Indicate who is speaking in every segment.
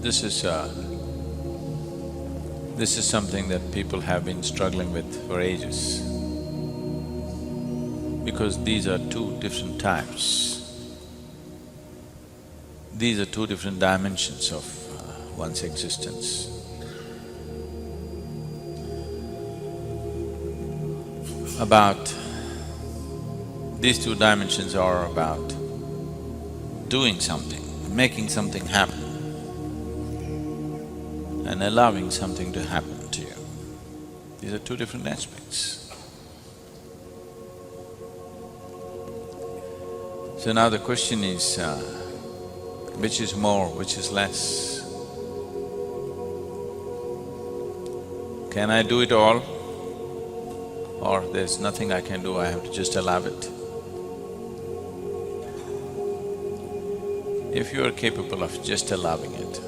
Speaker 1: This is something that people have been struggling with for ages, because these are two different types. These are two different dimensions of one's existence. These two dimensions are about doing something, making something happen, and allowing something to happen to you. These are two different aspects. So now the question is, which is more, which is less? Can I do it all? Or there's nothing I can do, I have to just allow it? If you are capable of just allowing it,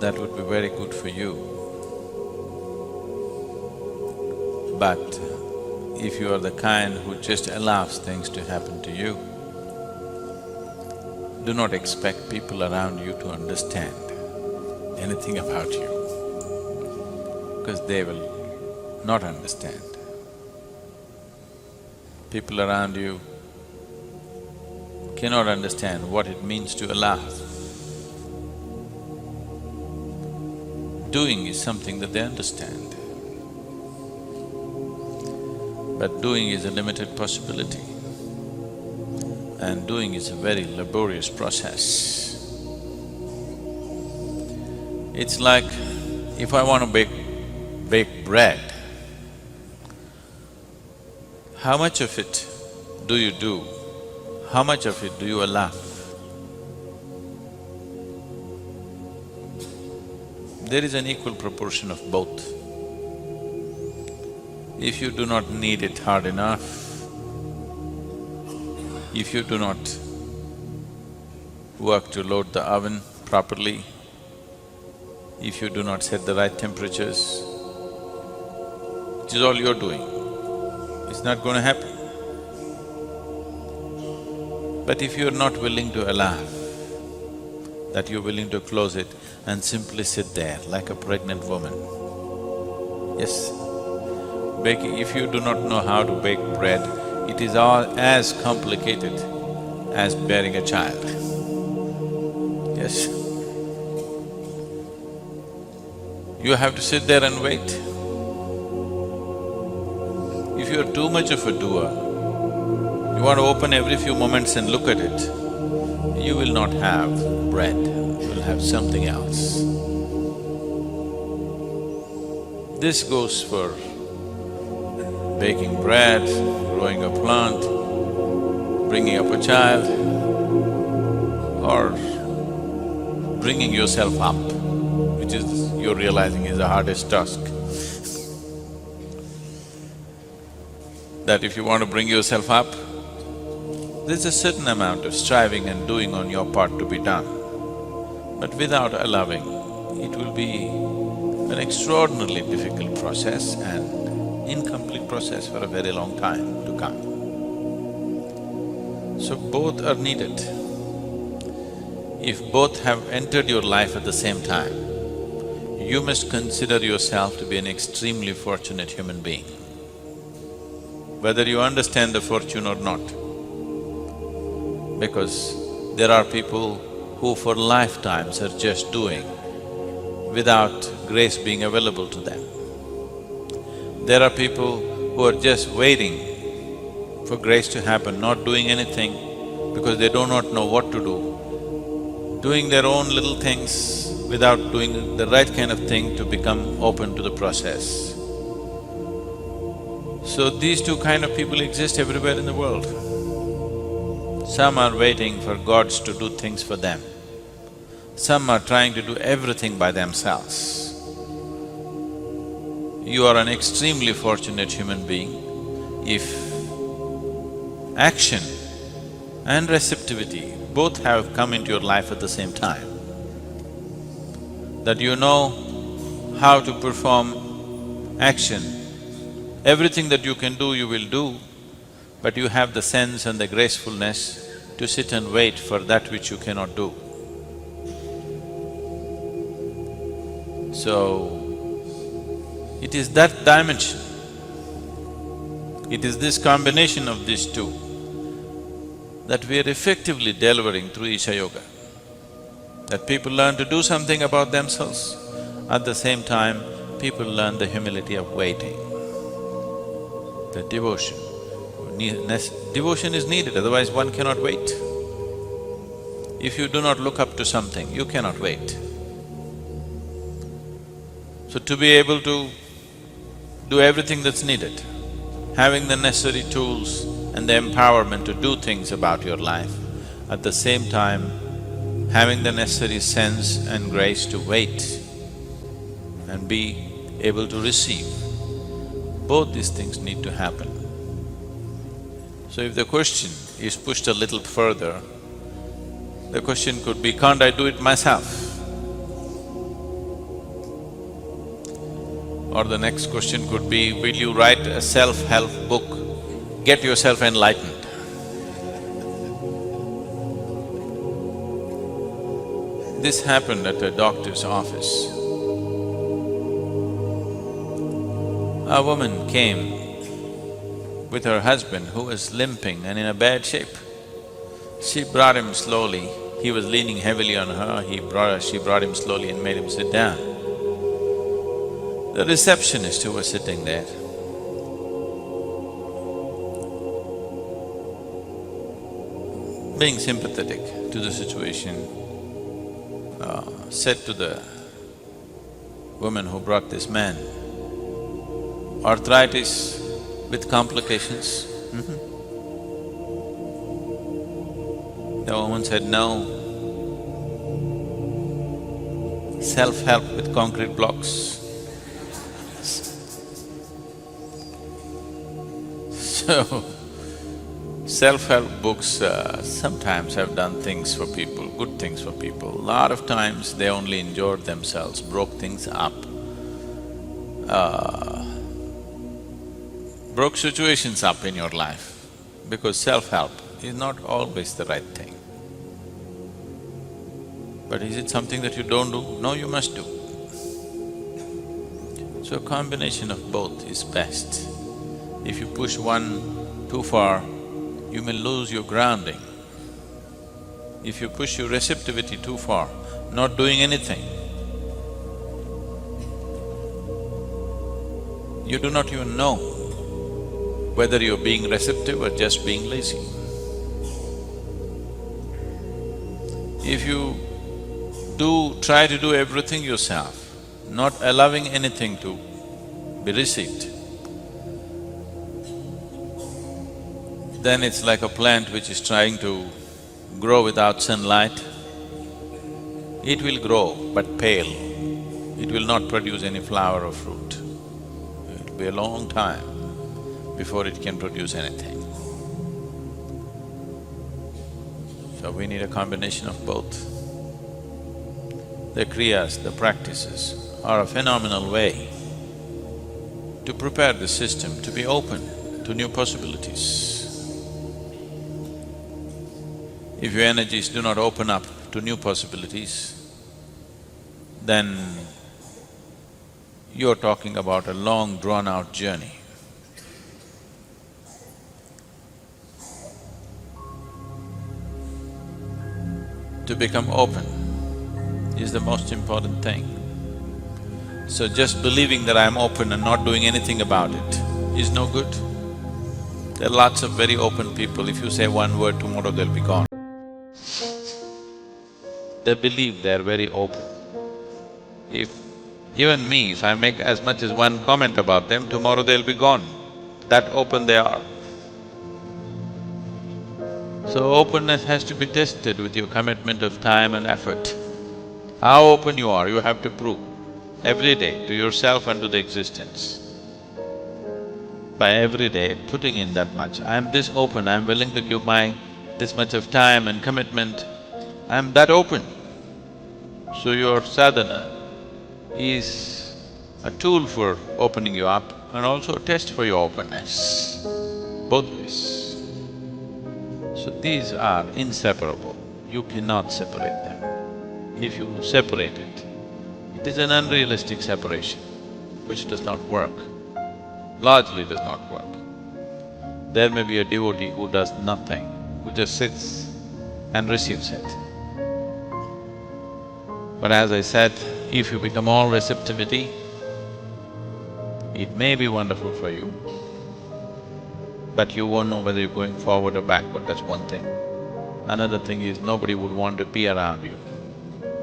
Speaker 1: that would be very good for you. But if you are the kind who just allows things to happen to you, do not expect people around you to understand anything about you, because they will not understand. People around you cannot understand what it means to allow. Doing is something that they understand, but doing is a limited possibility, and doing is a very laborious process. It's like, if I want to bake bread, how much of it do you do? How much of it do you allow? There is an equal proportion of both. If you do not knead it hard enough, if you do not work to load the oven properly, if you do not set the right temperatures, which is all you're doing, it's not going to happen. But if you're not willing to allow, that you're willing to close it and simply sit there like a pregnant woman. Yes, baking… if you do not know how to bake bread, it is all as complicated as bearing a child. Yes. You have to sit there and wait. If you're too much of a doer, you want to open every few moments and look at it, you will not have bread, you will have something else. This goes for baking bread, growing a plant, bringing up a child, or bringing yourself up, which is, you're realizing is the hardest task. That if you want to bring yourself up, there's a certain amount of striving and doing on your part to be done. But without allowing, it will be an extraordinarily difficult process and incomplete process for a very long time to come. So both are needed. If both have entered your life at the same time, you must consider yourself to be an extremely fortunate human being, whether you understand the fortune or not. Because there are people who for lifetimes are just doing without grace being available to them. There are people who are just waiting for grace to happen, not doing anything because they do not know what to do, doing their own little things without doing the right kind of thing to become open to the process. So these two kind of people exist everywhere in the world. Some are waiting for gods to do things for them. Some are trying to do everything by themselves. You are an extremely fortunate human being if action and receptivity both have come into your life at the same time. That you know how to perform action. Everything that you can do, you will do, but you have the sense and the gracefulness to sit and wait for that which you cannot do. So, it is that dimension, it is this combination of these two that we are effectively delivering through Isha Yoga. That people learn to do something about themselves, at the same time, people learn the humility of waiting, the devotion. Devotion is needed, otherwise one cannot wait. If you do not look up to something, you cannot wait. So to be able to do everything that's needed, having the necessary tools and the empowerment to do things about your life, at the same time having the necessary sense and grace to wait and be able to receive, both these things need to happen. So if the question is pushed a little further, the question could be, can't I do it myself? Or the next question could be, will you write a self-help book, get yourself enlightened? This happened at a doctor's office. A woman came with her husband who was limping and in a bad shape. She brought him slowly, he was leaning heavily on her, she brought him slowly and made him sit down. The receptionist who was sitting there, being sympathetic to the situation, said to the woman who brought this man, arthritis with complications? The woman said, no. Self-help with concrete blocks. So, self-help books sometimes have done things for people, good things for people. A lot of times they only injured themselves, broke things up, broke situations up in your life, because self-help is not always the right thing. But is it something that you don't do? No, you must do. So a combination of both is best. If you push one too far, you may lose your grounding. If you push your receptivity too far, not doing anything, you do not even know whether you're being receptive or just being lazy. If you try to do everything yourself, not allowing anything to be received, then it's like a plant which is trying to grow without sunlight. It will grow, but pale. It will not produce any flower or fruit. It'll be a long time before it can produce anything. So we need a combination of both. The Kriyas, the practices, are a phenomenal way to prepare the system to be open to new possibilities. If your energies do not open up to new possibilities, then you're talking about a long drawn-out journey. To become open is the most important thing. So just believing that I'm open and not doing anything about it is no good. There are lots of very open people, if you say one word, tomorrow they'll be gone. They believe they're very open. Even me, if I make as much as one comment about them, tomorrow they'll be gone. That open they are. So openness has to be tested with your commitment of time and effort. How open you are, you have to prove every day to yourself and to the existence. By every day putting in that much, I'm this open, I'm willing to give my this much of time and commitment, I'm that open. So your sadhana is a tool for opening you up and also a test for your openness, both ways. So these are inseparable, you cannot separate them. If you separate it, it is an unrealistic separation, which does not work, largely does not work. There may be a devotee who does nothing, who just sits and receives it. But as I said, if you become all receptivity, it may be wonderful for you, but you won't know whether you're going forward or backward, that's one thing. Another thing is, nobody would want to be around you,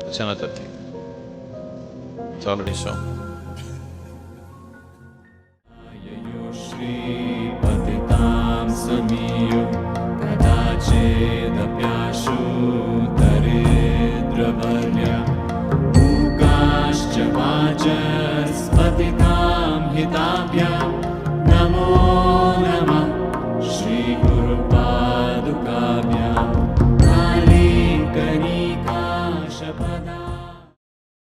Speaker 1: that's another thing. It's already so.
Speaker 2: श्रीपतितां समीयो कदाचिदप्याशु दरिद्रवर्या मूकाश्च वाचस्पतितां हिताभ्यां NaMo